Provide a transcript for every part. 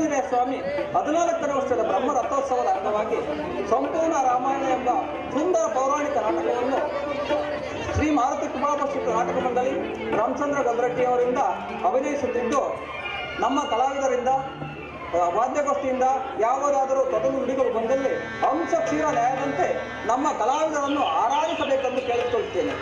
ಕೃಷ್ಣಾಂಜನೇಯ ಸ್ವಾಮಿ 14ನೇ ವರ್ಷದ ಬ್ರಹ್ಮ ರಥೋತ್ಸವದ ಅಂಗವಾಗಿ ಸಂಪೂರ್ಣ ರಾಮಾಯಣ ಎಂಬ ಸುಂದರ ಪೌರಾಣಿಕ ನಾಟಕವನ್ನು ಶ್ರೀ ಮಾರುತಿ ಕುಮಾರಪುಷ್ಪ ನಾಟಕ ಮಂಡಳಿ ರಾಮಚಂದ್ರ ಗಲ್ರಟ್ಟಿ ಅವರಿಂದ ಅಭಿನಯಿಸುತ್ತಿದ್ದು, ನಮ್ಮ ಕಲಾವಿದರಿಂದ ವಾದ್ಯಗೋಷ್ಠಿಯಿಂದ ಯಾವುದಾದರೂ ತೊಡಲು ನುಡಿಗಳು ಬಂದಲ್ಲಿ ಅಂಶ ಕ್ಷೀರ ನ್ಯಾಯದಂತೆ ನಮ್ಮ ಕಲಾವಿದರನ್ನು ಆರಾಧಿಸಬೇಕೆಂದು ಕೇಳಿಕೊಳ್ಳುತ್ತೇನೆ.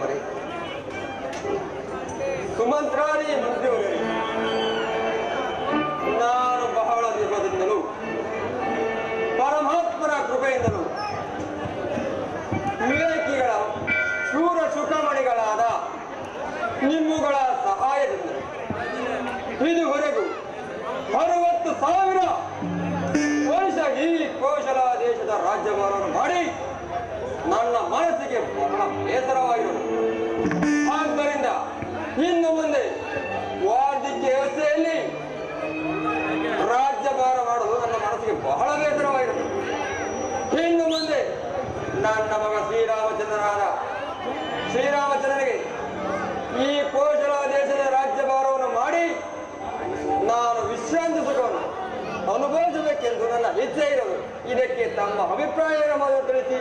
ದೇವರೇ, ಸುಮಂತ್ರಾದಿ ಮಂತ್ರಿಯವರೇ, ನಾನು ಬಹಳ ದಿನದಿಂದಲೂ ಪರಮಾತ್ಮನ ಕೃಪೆಯಿಂದಲೂ ವಿವೇಕಿಗಳ ಶೂರ ಶುಕಮಣಿಗಳಾದ ನಿಮ್ಮುಗಳ ಸಹಾಯದಿಂದ ಇದುವರೆಗೂ 60,000 ವರ್ಷ ಈ ಕೋಶಲ ದೇಶದ ರಾಜ್ಯಭಾರವನ್ನು ಮಾಡಿ ನನ್ನ ಮನಸ್ಸಿಗೆ ಬಹಳ ಬೇಸರವಾಗಿರುವುದು. ಆದ್ದರಿಂದ ಇನ್ನು ಮುಂದೆ ವಾರ್ಧಿಕ್ಯ ವ್ಯವಸ್ಥೆಯಲ್ಲಿ ರಾಜ್ಯಭಾರ ಮಾಡಲು ನನ್ನ ಮನಸ್ಸಿಗೆ ಬಹಳ ಬೇಸರವಾಗಿರುತ್ತದೆ. ಇನ್ನು ಮುಂದೆ ನನ್ನ ಮಗ ಶ್ರೀರಾಮಚಂದ್ರನಿಗೆ ಈ ಕೋಶಲ ದೇಶದ ರಾಜ್ಯಭಾರವನ್ನು ಮಾಡಿ ನಾನು ವಿಶ್ರಾಂತಿ ಸುಖವನ್ನು ಅನುಭವಿಸಬೇಕೆಂದು ನನ್ನ ಇಚ್ಛೆ ಇರುವುದು. ಇದಕ್ಕೆ ತಮ್ಮ ಅಭಿಪ್ರಾಯವನ್ನು ಮೊದಲು ತಿಳಿಸಿ.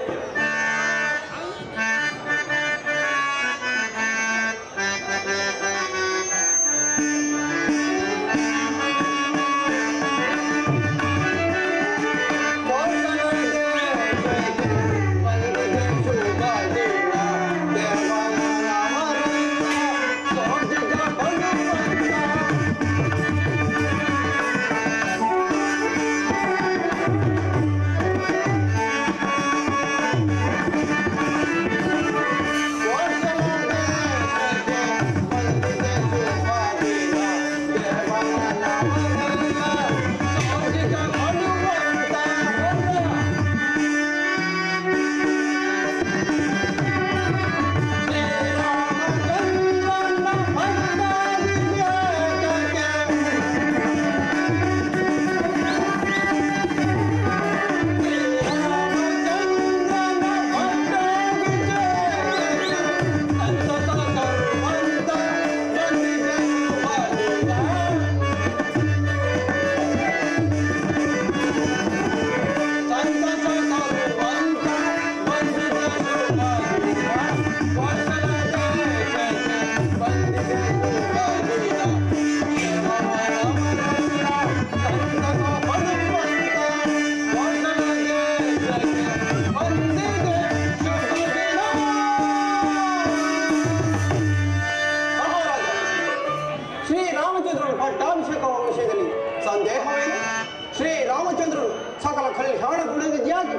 ಶ್ರೀರಾಮಚಂದ್ರನು ಸಕಲ ಕಲ್ಯಾಣ ಗುಣನಿಧಿಯಾಗಿ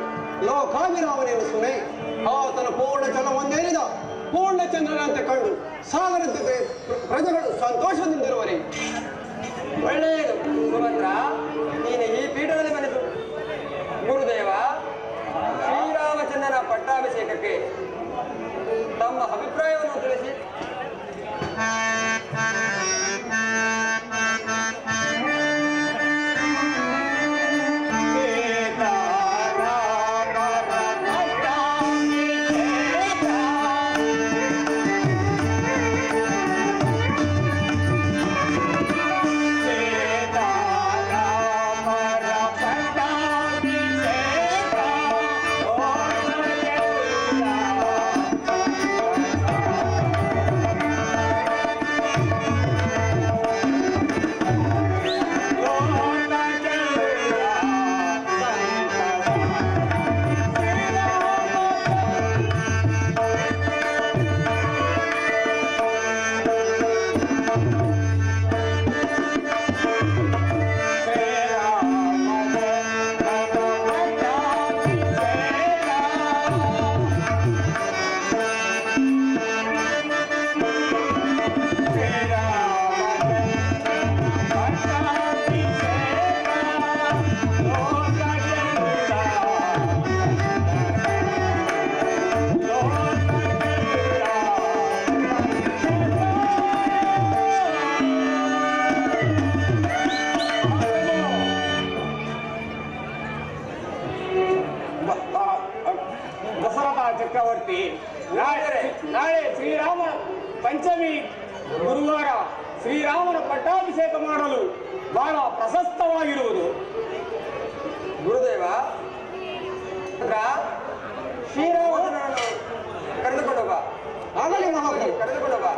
ಲೋಕಾಭಿರಾಮನೆನಿಸುನೆ ಆತನ ಪೂರ್ಣ ಚಲವನ್ನೇರಿದ ಪೂರ್ಣಚಂದ್ರನಂತೆ ಕಂಡು ಸಾಗರದ ಪ್ರಜೆಗಳು ಸಂತೋಷದಿಂದಿರುವರೆ. ಒಳ್ಳೆಯದು ಸುಮಂತ್ರ, ನೀನು ಈ ಪೀಠದಲ್ಲಿ ಮನೆತು. ಗುರುದೇವ, ಶ್ರೀರಾಮಚಂದ್ರನ ಪಟ್ಟಾಭಿಷೇಕಕ್ಕೆ ತಮ್ಮ ಅಭಿಪ್ರಾಯವನ್ನು ತಿಳಿಸಿ. ಚಕ್ರವರ್ತಿ, ನಾಳೆ ಶ್ರೀರಾಮ ಪಂಚಮಿ ಗುರುವಾರ ಶ್ರೀರಾಮನ ಪಟ್ಟಾಭಿಷೇಕ ಮಾಡಲು ಬಹಳ ಪ್ರಶಸ್ತವಾಗಿರುವುದು. ಗುರುದೇವ, ಶ್ರೀರಾಮಚಂದ್ರನನ್ನು ಕರೆದುಕೊಂಡು ಬಾ. ಆಗಲಿ ಮಹಾಪ್ರಭು, ಕರೆದುಕೊಂಡು ಬಾ.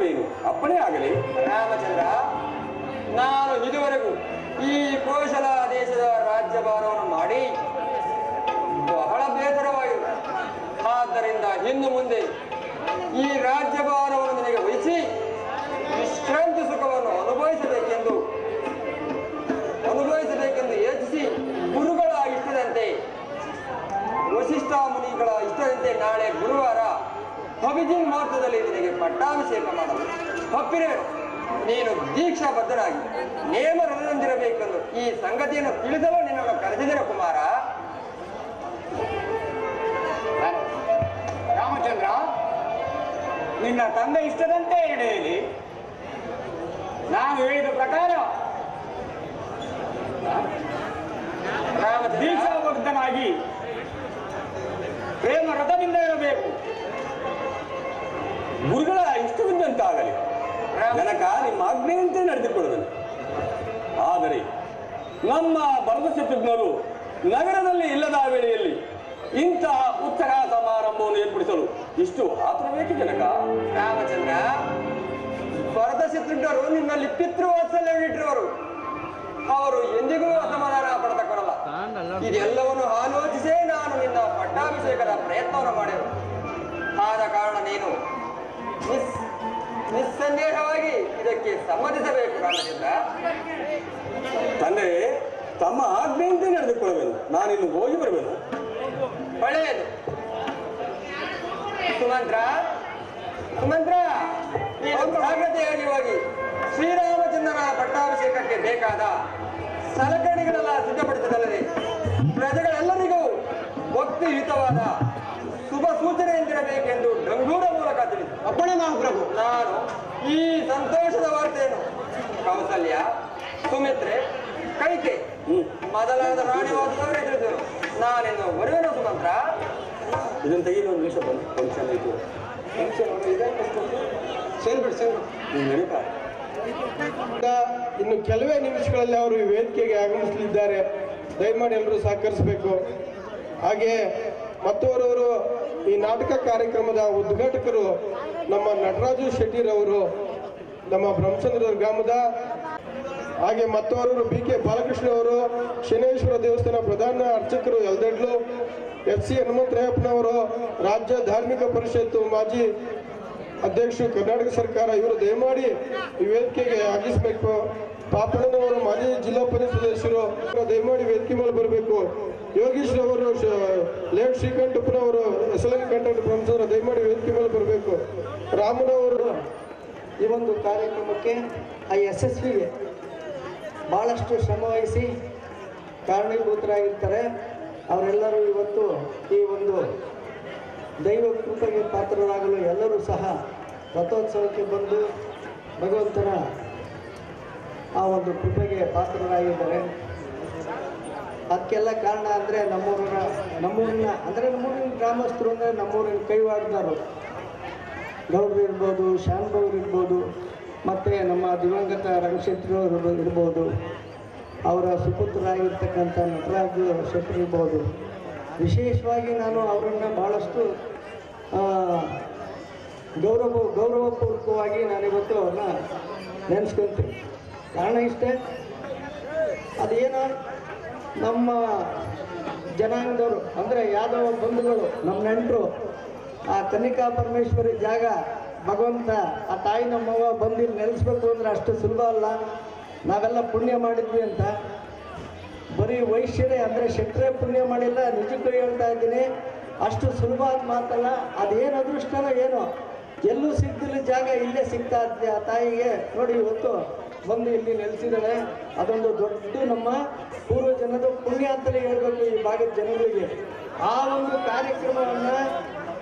ತೀರ್ಮಾನವೇನು ಅಪ್ಪಣೆ ಆಗಲಿ. ರಾಮಚಂದ್ರ, ನಾನು ಇದುವರೆಗೂ ಈ ಕೋಶಲ ದೇಶದ ರಾಜ್ಯಭಾರವನ್ನು ಮಾಡಿ ಬಹಳ ಬೇಸರವಾಗಿದೆ. ಆದ್ದರಿಂದ ಇನ್ನು ಮುಂದೆ ಈ ರಾಜ್ಯಭಾರವನ್ನು ನಿನಗೆ ವಹಿಸಿ ವಿಶ್ರಾಂತಿ ಸುಖವನ್ನು ಅನುಭವಿಸಬೇಕೆಂದು ಯೋಚಿಸಿ ಗುರುಗಳ ಇಷ್ಟದಂತೆ ವಸಿಷ್ಠ ಮುನಿಗಳ ಇಷ್ಟದಂತೆ ನಾಳೆ ಗುರುವಾರ ಅಭಿಜಿನ್ ಮುಹೂರ್ತದಲ್ಲಿ ನಿನಗೆ ಪಟ್ಟಾಭಿಷೇಕ ಮಾಡಲು ಒಪ್ಪಿರುವೆನು. ನೀನು ದೀಕ್ಷಾಬದ್ಧರಾಗಿ ನೇಮರದಂದಿರಬೇಕೆಂದು ಈ ಸಂಗತಿಯನ್ನು ತಿಳಿಸಲು ನಿನ್ನನ್ನು ಕರೆಸಿದೆನು ಕುಮಾರ. ರಾಮಚಂದ್ರ, ನಿನ್ನ ತಂದೆ ಇಷ್ಟದಂತೆ ನಡೆಯಲಿ. ನಾನು ಹೇಳಿದ ಪ್ರಕಾರ ರಾಮಚಂದ್ರ, ದೀಕ್ಷಾಬದ್ಧನಾಗಿ ಪ್ರೇಮ ರಥದಿಂದ ಇರಬೇಕು. ಗುರುಗಳ ಇಷ್ಟವಿದ್ದಂತಾಗಲಿ. ಜನಕ ನಿಮ್ಮ ಆಜ್ಞೆಯಂತೆ ನಡೆದುಕೊಳ್ಳುವನು. ಆದರೆ ನಮ್ಮ ಭರತ ಶತ್ರುಘ್ನರು ನಗರದಲ್ಲಿ ಇಲ್ಲದ ವೇಳೆಯಲ್ಲಿ ಇಂತಹ ಉತ್ತರ ಸಮಾರಂಭವನ್ನು ಏರ್ಪಡಿಸಲು ಇಷ್ಟು ಆತುರಬೇಕೆ ಜನಕ? ರಾಮಚಂದ್ರ, ಭರತ ಶತ್ರುಘ್ನರು ನಿನ್ನಲ್ಲಿ ಪಿತೃವಾತ್ಸಲ್ಯವಿಟ್ಟಿರುವರು. ಅವರು ಎಂದಿಗೂ ಅಸಮಾಧಾನ ಪಡೆದುಕೊಳ್ಳಲ್ಲ. ಇದೆಲ್ಲವನ್ನು ಆಲೋಚಿಸೇ ನಾನು ನಿನ್ನ ಪಟ್ಟಾಭಿಷೇಕದ ಪ್ರಯತ್ನವನ್ನು ಮಾಡಿದೆ. ಆದ ಕಾರಣ ನೀನು ನಿಸ್ಸಂದೇಹವಾಗಿ ಇದಕ್ಕೆ ಸಮ್ಮತಿಸಬೇಕು ರಾಮಚಂದ್ರ. ತಂದೆ ತಮ್ಮ ಆಜ್ಞೆಯಂತೆ ನಡೆದುಕೊಳ್ಳುವೆನು. ನಾನಿನ್ನು ಹೋಗಿ ಬರುವೆನು. ಒಳ್ಳೆಯದು. ಸುಮಂತ್ರ, ನೀನು ಜಾಗ್ರತೆಯಾಗಿ ಹೋಗಿ ಶ್ರೀರಾಮಚಂದ್ರನ ಪಟ್ಟಾಭಿಷೇಕಕ್ಕೆ ಬೇಕಾದ ಸಲಕರಣೆಗಳೆಲ್ಲ ಸಿದ್ಧಪಡಿಸಿದಲ್ಲದೆ ಪ್ರಜೆಗಳೆಲ್ಲರಿಗೂ ಭಕ್ತಿಯುತವಾದ ಶುಭ ಸೂಚನೆಯಂತಿರಬೇಕೆಂದು ಡಂಗೂರ ಮೂಲಕ ತಿಳಿಸಿತು. ಅಪ್ಪಣೆ ಮಹಾಪ್ರಭು. ನಾನು ಈ ಸಂತೋಷದ ವಾರ್ತೆಯನ್ನು ಕೌಸಲ್ಯ, ಸುಮಿತ್ರೆ, ಕೈಕೆ ಮೊದಲಾದ ರಾಣಿವಾಸದವರೇ ತಿಳಿಸಿದರು. ನಾನಿನ್ನು ಬರುವೆನು ಸುಮಂತ್ರ. ಇದನ್ನು ತೆಗೆದು ಒಂದು ನಿಮಿಷ ಬಂದು ಫಂಕ್ಷನ್ ಆಯಿತು. ಸೇರ್ಬಿಡಿ. ನೀವು ನಡೀತಾ ಇನ್ನು ಕೆಲವೇ ನಿಮಿಷಗಳಲ್ಲಿ ಅವರು ಈ ವೇದಿಕೆಗೆ ಆಗಮಿಸಲಿದ್ದಾರೆ. ದಯಮಾಡಿ ಎಲ್ಲರೂ ಸಹಕರಿಸಬೇಕು. ಹಾಗೆ ಮತ್ತೋರವರು ಈ ನಾಟಕ ಕಾರ್ಯಕ್ರಮದ ಉದ್ಘಾಟಕರು ನಮ್ಮ ನಟರಾಜು ಶೆಟ್ಟಿರವರು, ನಮ್ಮ ಬ್ರಹ್ಮಚಂದ್ರ ಗ್ರಾಮದ. ಹಾಗೆ ಮತ್ತೋರವರು BK ಬಾಲಕೃಷ್ಣ ಅವರು, ಶನೇಶ್ವರ ದೇವಸ್ಥಾನ ಪ್ರಧಾನ ಅರ್ಚಕರು ಯಲ್ದಡ್ಲು, FC ಹನುಮಂತರಾಯಪ್ಪನವರು, ರಾಜ್ಯ ಧಾರ್ಮಿಕ ಪರಿಷತ್ತು ಮಾಜಿ ಅಧ್ಯಕ್ಷರು ಕರ್ನಾಟಕ ಸರ್ಕಾರ. ಇವರು ದಯಮಾಡಿ ಈ ವೇದಿಕೆಗೆ ಆಗಿಸಬೇಕು. ಪಾಪಣ್ಣನವರು ಮಾಜಿ ಜಿಲ್ಲಾ ಪಂಚಾಯತ್ ಸದಸ್ಯರು ದಯಮಾಡಿ ವೇದಿಕೆ ಮೇಲೆ ಬರಬೇಕು. ಯೋಗೀಶ್ ಅವರು, ಲೇಟ್ ಶ್ರೀಕಂಠಪ್ಪನವರು, SLN ಕಂಠ ಬ್ರಹ್ಮಚಂದ್ರ ದಯಮಾಡಿ ವೇದಿಕೆ ಮೇಲೆ ಬರಬೇಕು. ರಾಮನವರು ಈ ಒಂದು ಕಾರ್ಯಕ್ರಮಕ್ಕೆ ಯಶಸ್ವಿಗೆ ಭಾಳಷ್ಟು ಶ್ರಮ ವಹಿಸಿ ಕಾರಣೀಭೂತರಾಗಿರ್ತಾರೆ. ಅವರೆಲ್ಲರೂ ಇವತ್ತು ಈ ಒಂದು ದೈವ ಕೃಪೆಗೆ ಪಾತ್ರರಾಗಲು ಎಲ್ಲರೂ ಸಹ ರಥೋತ್ಸವಕ್ಕೆ ಬಂದು ಭಗವಂತನ ಆ ಒಂದು ಕೃಪೆಗೆ ಪಾತ್ರರಾಗಿದ್ದಾರೆ. ಅದಕ್ಕೆಲ್ಲ ಕಾರಣ ಅಂದರೆ ನಮ್ಮೂರಿನ ಗ್ರಾಮಸ್ಥರು ಅಂದರೆ ನಮ್ಮೂರಿನ ಕೈವಾಡ್ದಾರು ಗೌಡ್ರು ಇರ್ಬೋದು, ಶಾನ್ಭವ್ರು ಇರ್ಬೋದು, ಮತ್ತು ನಮ್ಮ ದಿವಂಗತ ರಂಗಶೆಟ್ಟಿರವರು ಇರ್ಬೋದು, ಅವರ ಸುಪುತ್ರರಾಗಿರ್ತಕ್ಕಂಥ ನಟರಾಜು ಶೆಟ್ಟಿ ಇರ್ಬೋದು. ವಿಶೇಷವಾಗಿ ನಾನು ಅವರನ್ನು ಭಾಳಷ್ಟು ಗೌರವಪೂರ್ವಕವಾಗಿ ನಾನಿವತ್ತು ಅವ್ರನ್ನ ನೆನೆಸ್ಕೊಳ್ತೀನಿ. ಕಾರಣ ಇಷ್ಟೇ, ಅದೇನೋ ನಮ್ಮ ಜನಾಂಗದವರು ಅಂದರೆ ಯಾದವ ಬಂಧುಗಳು, ನಮ್ಮ ನೆಂಟರು, ಆ ಕನ್ನಿಕಾ ಪರಮೇಶ್ವರಿ ಜಾಗ ಭಗವಂತ ಆ ತಾಯಿ ನಮ್ಮವ್ವ ಬಂದು ನೆಲೆಸ್ಬೇಕು ಅಂದರೆ ಅಷ್ಟು ಸುಲಭ ಅಲ್ಲ. ನಾವೆಲ್ಲ ಪುಣ್ಯ ಮಾಡಿದ್ವಿ ಅಂತ ಬರೀ ವೈಶ್ಯರೇ ಅಂದರೆ ಶೆಟ್ಟರೇ ಪುಣ್ಯ ಮಾಡಿಲ್ಲ, ನಿಜಕ್ಕೂ ಹೇಳ್ತಾ ಇದ್ದೀನಿ. ಅಷ್ಟು ಸುಲಭವಾದ ಮಾತಲ್ಲ. ಅದೇನು ಅದೃಷ್ಟನೋ ಏನೋ, ಎಲ್ಲೂ ಸಿಗ್ತಿಲ್ಲ ಜಾಗ ಇಲ್ಲೇ ಸಿಗ್ತಾ ಇದ್ದೆ ಆ ತಾಯಿಗೆ. ನೋಡಿ ಇವತ್ತು ಬಂದು ಇಲ್ಲಿ ನೆಲೆಸಿದ್ದಾಳೆ. ಅದೊಂದು ದೊಡ್ಡ ನಮ್ಮ ಪೂರ್ವಜನದ ಪುಣ್ಯ ಅಂತಲೇ ಹೇಳ್ಬೇಕು ಈ ಭಾಗದ ಜನಗಳಿಗೆ. ಆ ಒಂದು ಕಾರ್ಯಕ್ರಮವನ್ನು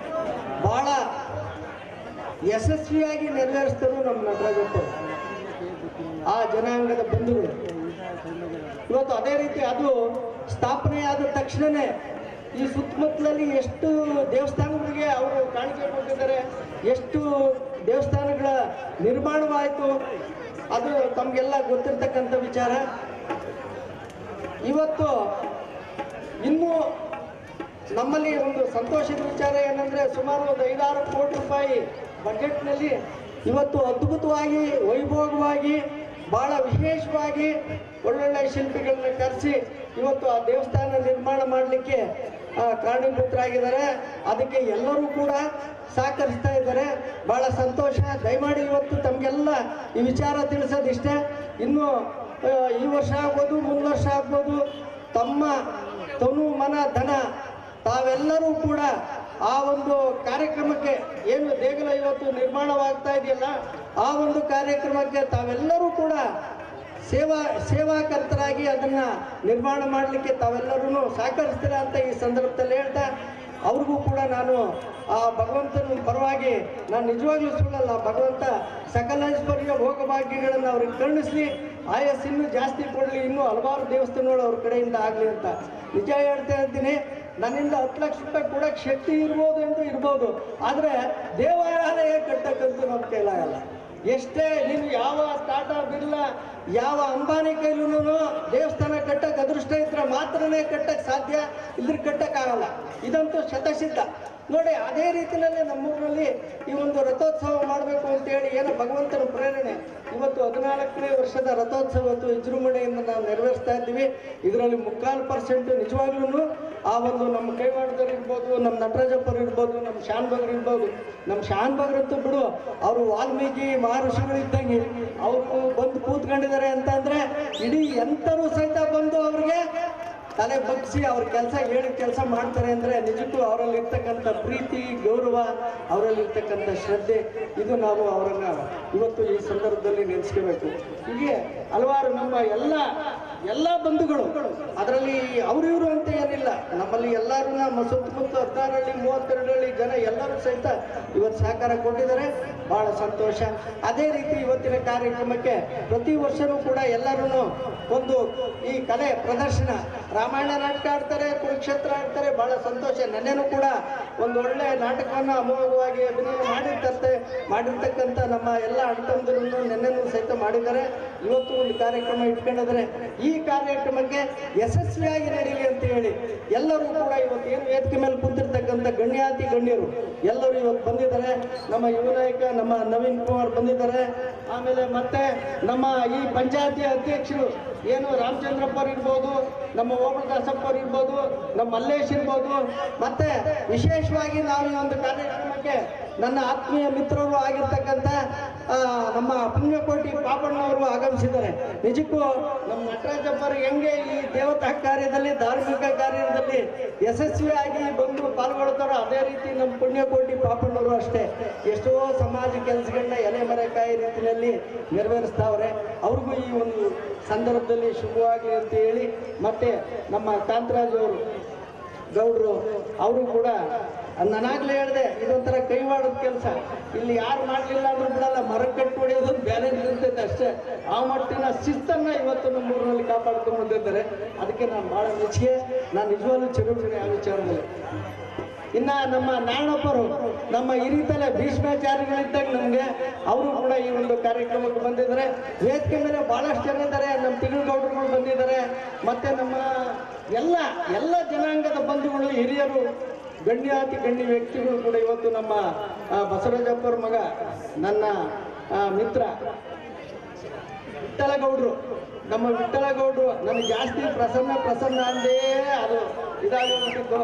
ಭಾಳ ಯಶಸ್ವಿಯಾಗಿ ನೆರವೇರಿಸಿದರು ನಮ್ಮ ನಟರಾಜಪ್ಪ, ಆ ಜನಾಂಗದ ಬಂಧುಗಳು. ಇವತ್ತು ಅದೇ ರೀತಿ ಅದು ಸ್ಥಾಪನೆಯಾದ ತಕ್ಷಣವೇ ಈ ಸುತ್ತಮುತ್ತಲಲ್ಲಿ ಎಷ್ಟು ದೇವಸ್ಥಾನಗಳಿಗೆ ಅವರು ಕಾಣಿಕೆ ಕೊಟ್ಟಿದ್ದಾರೆ, ಎಷ್ಟು ದೇವಸ್ಥಾನಗಳ ನಿರ್ಮಾಣವಾಯಿತು, ಅದು ತಮಗೆಲ್ಲ ಗೊತ್ತಿರ್ತಕ್ಕಂಥ ವಿಚಾರ. ಇವತ್ತು ಇನ್ನೂ ನಮ್ಮಲ್ಲಿ ಒಂದು ಸಂತೋಷದ ವಿಚಾರ ಏನಂದರೆ, ಸುಮಾರು ಒಂದು 5-6 ಕೋಟಿ ರೂಪಾಯಿ ಬಜೆಟ್ನಲ್ಲಿ ಇವತ್ತು ಅದ್ಭುತವಾಗಿ ವೈಭೋಗವಾಗಿ ಬಹಳ ವಿಶೇಷವಾಗಿ ಒಳ್ಳೊಳ್ಳೆ ಶಿಲ್ಪಿಗಳನ್ನ ಕರೆಸಿ ಇವತ್ತು ಆ ದೇವಸ್ಥಾನ ನಿರ್ಮಾಣ ಮಾಡಲಿಕ್ಕೆ ಕಾರಣೀಭೂತರಾಗಿದ್ದಾರೆ. ಅದಕ್ಕೆ ಎಲ್ಲರೂ ಕೂಡ ಸಹಕರಿಸ್ತಾ ಇದ್ದಾರೆ. ಬಹಳ ಸಂತೋಷ. ದಯಮಾಡಿ ಇವತ್ತು ತಮಗೆಲ್ಲ ಈ ವಿಚಾರ ತಿಳಿಸೋದಿಷ್ಟೇ. ಇನ್ನು ಈ ವರ್ಷ ಆಗ್ಬೋದು, ಮುಂದಿನ ವರ್ಷ ಆಗ್ಬೋದು, ತಮ್ಮ ತನು ಮನ ಧನ ತಾವೆಲ್ಲರೂ ಕೂಡ ಆ ಒಂದು ಕಾರ್ಯಕ್ರಮಕ್ಕೆ ಏನು ದೇಗುಲ ಇವತ್ತು ನಿರ್ಮಾಣವಾಗ್ತಾ ಇದೆಯಲ್ಲ, ಆ ಒಂದು ಕಾರ್ಯಕ್ರಮಕ್ಕೆ ತಾವೆಲ್ಲರೂ ಕೂಡ ಸೇವಾಕರ್ತರಾಗಿ ಅದನ್ನ ನಿರ್ಮಾಣ ಮಾಡಲಿಕ್ಕೆ ತಾವೆಲ್ಲರೂ ಸಹಕರಿಸ್ತೀರಾ ಅಂತ ಈ ಸಂದರ್ಭದಲ್ಲಿ ಹೇಳ್ತಾ, ಅವ್ರಿಗೂ ಕೂಡ ನಾನು ಆ ಭಗವಂತನ ಪರವಾಗಿ ನಾನು ನಿಜವಾಗ್ಲೂ ಸುಳ್ಳಲ್ಲ, ಭಗವಂತ ಸಕಲೈಶ್ವರ್ಯ ಭೋಗಭಾಗ್ಯಗಳನ್ನು ಅವ್ರಿಗೆ ಕರುಣಿಸ್ಲಿ, ಆಯಸ್ಸು ಇನ್ನೂ ಜಾಸ್ತಿ ಕೊಡಲಿ, ಇನ್ನೂ ಹಲವಾರು ದೇವಸ್ಥಾನಗಳು ಅವ್ರ ಕಡೆಯಿಂದ ಆಗಲಿ ಅಂತ ನಿಜ ಹೇಳ್ತಾ ಇದ್ದೀನಿ. ನನ್ನಿಂದ 10 ಲಕ್ಷ ರೂಪಾಯಿ ಕೊಡೋಕ್ಕೆ ಶಕ್ತಿ ಇರ್ಬೋದು ಎಂದು ಇರ್ಬೋದು, ಆದರೆ ದೇವಾಲಯ ಕಟ್ಟಕ್ಕಂತೂ ನಮ್ಮ ಕೈಲಾಗಲ್ಲ. ಎಷ್ಟೇ ನೀನು ಯಾವ ಟಾಟಾ ಬಿರ್ಲಾ ಯಾವ ಅಂಬಾನಿ ಕೈಲೂ ದೇವಸ್ಥಾನ ಕಟ್ಟಕ್ಕೆ ಅದೃಷ್ಟ ಇದ್ರೆ ಮಾತ್ರನೇ ಕಟ್ಟಕ್ಕೆ ಸಾಧ್ಯ, ಇದ್ರ ಕಟ್ಟಕ್ಕಾಗಲ್ಲ. ಇದಂತೂ ಶತಸಿದ್ಧ. ನೋಡಿ, ಅದೇ ರೀತಿಯಲ್ಲಿ ನಮ್ಮೂರಿನಲ್ಲಿ ಈ ಒಂದು ರಥೋತ್ಸವ ಮಾಡಬೇಕು ಅಂತೇಳಿ ಏನೋ ಭಗವಂತನ ಪ್ರೇರಣೆ. ಇವತ್ತು 14ನೇ ವರ್ಷದ ರಥೋತ್ಸವ ಇವತ್ತು ವಿಜೃಂಭಣೆಯಿಂದ ನಾವು ನೆರವೇರಿಸ್ತಾ ಇದ್ದೀವಿ. ಇದರಲ್ಲಿ 3/4% ನಿಜವಾಗ್ಲೂ ಆ ಒಂದು ನಮ್ಮ ಕೈವಾಡದವ್ರು ಇರ್ಬೋದು, ನಮ್ಮ ನಟರಾಜಪ್ಪರು ಇರ್ಬೋದು, ನಮ್ಮ ಶಾನ್ ಬಗ್ರು ಇರ್ಬೋದು. ನಮ್ಮ ಶಾನ್ ಬಗ್ರಂತೂ ಬಿಡು, ಅವರು ವಾಲ್ಮೀಕಿ ಮಹರ್ಷಿಗಳಿದ್ದಂಗೆ ಅವರು ಬಂದು ಕೂತ್ಕೊಂಡಿದ್ದಾರೆ ಅಂತಂದ್ರೆ ಇಡೀ ಎಂಥರೂ ಸಹಿತ ಬಂದು ಅವ್ರಿಗೆ ತಲೆ ಬಗ್ಗಿಸಿ ಅವ್ರ ಕೆಲಸ ಹೇಳಿದ ಕೆಲಸ ಮಾಡ್ತಾರೆ ಅಂದರೆ ನಿಜಕ್ಕೂ ಅವರಲ್ಲಿ ಇರ್ತಕ್ಕಂಥ ಪ್ರೀತಿ, ಗೌರವ, ಅವರಲ್ಲಿ ಇರ್ತಕ್ಕಂಥ ಶ್ರದ್ಧೆ, ಇದು ನಾವು ಅವರನ್ನು ಇವತ್ತು ಈ ಸಂದರ್ಭದಲ್ಲಿ ನೆನೆಸ್ಕೋಬೇಕು. ಹೀಗೆ ಹಲವಾರು ನಮ್ಮ ಎಲ್ಲ ಬಂಧುಗಳು, ಅದರಲ್ಲಿ ಇವರು ಅಂತ ಏನಿಲ್ಲ, ನಮ್ಮಲ್ಲಿ ಎಲ್ಲರೂ ನಮ್ಮ ಸುತ್ತಮುತ್ತ 16 ಹಳ್ಳಿ 32 ಹಳ್ಳಿ ಜನ ಎಲ್ಲರೂ ಸಹಿತ ಇವತ್ತು ಸಹಕಾರ ಕೊಟ್ಟಿದ್ದಾರೆ. ಬಹಳ ಸಂತೋಷ. ಅದೇ ರೀತಿ ಇವತ್ತಿನ ಕಾರ್ಯಕ್ರಮಕ್ಕೆ ಪ್ರತಿ ವರ್ಷವೂ ಕೂಡ ಎಲ್ಲರೂ ಒಂದು ಈ ಕಲೆ ಪ್ರದರ್ಶನ, ರಾಮಾಯಣ ನಾಟಕ ಆಡ್ತಾರೆ, ಕುರುಕ್ಷೇತ್ರ ಆಡ್ತಾರೆ, ಬಹಳ ಸಂತೋಷ. ನೆನ್ನೆನೂ ಕೂಡ ಒಂದು ಒಳ್ಳೆ ನಾಟಕವನ್ನು ಅಮೋಘವಾಗಿ ಅಭಿನಯ ಮಾಡಿರ್ತಕ್ಕಂಥ ನಮ್ಮ ಎಲ್ಲ ಅಣ್ತಂದಿರನ್ನು ನೆನ್ನೆನೂ ಸಹಿತ ಮಾಡಿದ್ದಾರೆ. ಇವತ್ತು ಒಂದು ಕಾರ್ಯಕ್ರಮ ಇಟ್ಕೊಂಡಿದ್ದಾರೆ. ಈ ಕಾರ್ಯಕ್ರಮಕ್ಕೆ ಯಶಸ್ವಿಯಾಗಿ ನಡೀಲಿ ಅಂತ ಹೇಳಿ ಎಲ್ಲರೂ ಕೂಡ ಇವತ್ತು ಏನು ವೇದಿಕೆ ಮೇಲೆ ಕುಂತಿರ್ತಕ್ಕಂಥ ಗಣ್ಯಾತಿ ಗಣ್ಯರು ಎಲ್ಲರೂ ಇವತ್ತು ಬಂದಿದ್ದಾರೆ. ನಮ್ಮ ಯುವ ನಾಯಕ ನಮ್ಮ ನವೀನ್ ಕುಮಾರ್ ಬಂದಿದ್ದಾರೆ. ಆಮೇಲೆ ಮತ್ತೆ ನಮ್ಮ ಈ ಪಂಚಾಯತಿ ಅಧ್ಯಕ್ಷರು ಏನು ರಾಮಚಂದ್ರಪ್ಪರು ಇರ್ಬೋದು, ನಮ್ಮ ಓಬಳದಾಸಪ್ಪರು ಇರ್ಬೋದು, ನಮ್ಮ ಮಲ್ಲೇಶ್ ಇರ್ಬೋದು, ಮತ್ತೆ ವಿಶೇಷವಾಗಿ ನಾವು ಈ ಒಂದು ಕಾರ್ಯಕ್ರಮಕ್ಕೆ ನನ್ನ ಆತ್ಮೀಯ ಮಿತ್ರರು ಆಗಿರ್ತಕ್ಕಂಥ ನಮ್ಮ ಪುಣ್ಯಕೋಟಿ ಪಾಪಣ್ಣವರು ಆಗಮಿಸಿದ್ದಾರೆ. ನಿಜಕ್ಕೂ ನಮ್ಮ ನಟರಾಜಪ್ಪರು ಹೆಂಗೆ ಈ ದೇವತಾ ಕಾರ್ಯದಲ್ಲಿ, ಧಾರ್ಮಿಕ ಕಾರ್ಯದಲ್ಲಿ ಯಶಸ್ವಿಯಾಗಿ ಬಂದು ಪಾಲ್ಗೊಳ್ತಾರೋ ಅದೇ ರೀತಿ ನಮ್ಮ ಪುಣ್ಯಕೋಟಿ ಪಾಪಣ್ಣವರು ಅಷ್ಟೇ ಎಷ್ಟೋ ಸಮಾಜ ಕೆಲಸಗಳನ್ನ ಎಲೆಮರೆಕಾಯಿ ರೀತಿಯಲ್ಲಿ ನೆರವೇರಿಸ್ತಾವ್ರೆ. ಅವ್ರಿಗೂ ಈ ಒಂದು ಸಂದರ್ಭದಲ್ಲಿ ಶುಭವಾಗಲಿ ಅಂತ ಹೇಳಿ, ಮತ್ತೆ ನಮ್ಮ ಕಾಂತರಾಜ್ ಅವರು ಗೌಡ್ರು ಅವರು ಕೂಡ ನಾನಾಗ್ಲೇ ಹೇಳಿದೆ, ಇದೊಂಥರ ಕೈವಾಡದ ಕೆಲಸ. ಇಲ್ಲಿ ಯಾರು ಮಾಡಲಿಲ್ಲ ಅಂದ್ರೂ ಬಿಡಲ್ಲ, ಮರ ಕಟ್ಟು ಹೊಡೆಯೋದು ಬ್ಯಾಲೆನ್ಸ್ ಇರ್ತೈತೆ ಅಷ್ಟೇ. ಆ ಮಟ್ಟಿನ ಶಿಸ್ತನ್ನ ಇವತ್ತು ನಮ್ಮ ಊರಿನಲ್ಲಿ ಕಾಪಾಡ್ಕೊಂಡು ಬಂದಿದ್ದಾರೆ. ಅದಕ್ಕೆ ನಾನು ಭಾಳ ಮೆಚ್ಚುಗೆ. ನಾನು ನಿಜವಾಗ್ಲೂ ಚಿರುಗುಣೆ ಆ ವಿಚಾರದಲ್ಲಿ. ಇನ್ನು ನಮ್ಮ ನಾರಾಯಣಪ್ಪರು ನಮ್ಮ ಹಿರಿತಲೆ ಭೀಷ್ಮಾಚಾರ್ಯಗಳಿದ್ದಾಗ ನಮಗೆ ಅವರು ಕೂಡ ಈ ಒಂದು ಕಾರ್ಯಕ್ರಮಕ್ಕೆ ಬಂದಿದ್ದಾರೆ. ವೇದಿಕೆ ಮೇಲೆ ಭಾಳಷ್ಟು ಜನ ಇದ್ದಾರೆ. ನಮ್ಮ ತಿಂಗಳಗೌಡರುಗಳು ಬಂದಿದ್ದಾರೆ. ಮತ್ತು ನಮ್ಮ ಎಲ್ಲ ಜನಾಂಗದ ಬಂಧುಗಳು, ಹಿರಿಯರು, ಗಣ್ಯಾತಿ ಗಣ್ಯ ವ್ಯಕ್ತಿಗಳು ಕೂಡ ಇವತ್ತು ನಮ್ಮ ಬಸವರಾಜಪ್ಪರ ಮಗ, ನನ್ನ ಮಿತ್ರ ವಿಠ್ಠಲಗೌಡರು, ನಮ್ಮ ವಿಠ್ಠಲಗೌಡರು ನನಗೆ ಜಾಸ್ತಿ ಪ್ರಸನ್ನ ಅಂದೇ ಅದು ಇದಾಗಿಬಿಟ್ಟಿತ್ತು.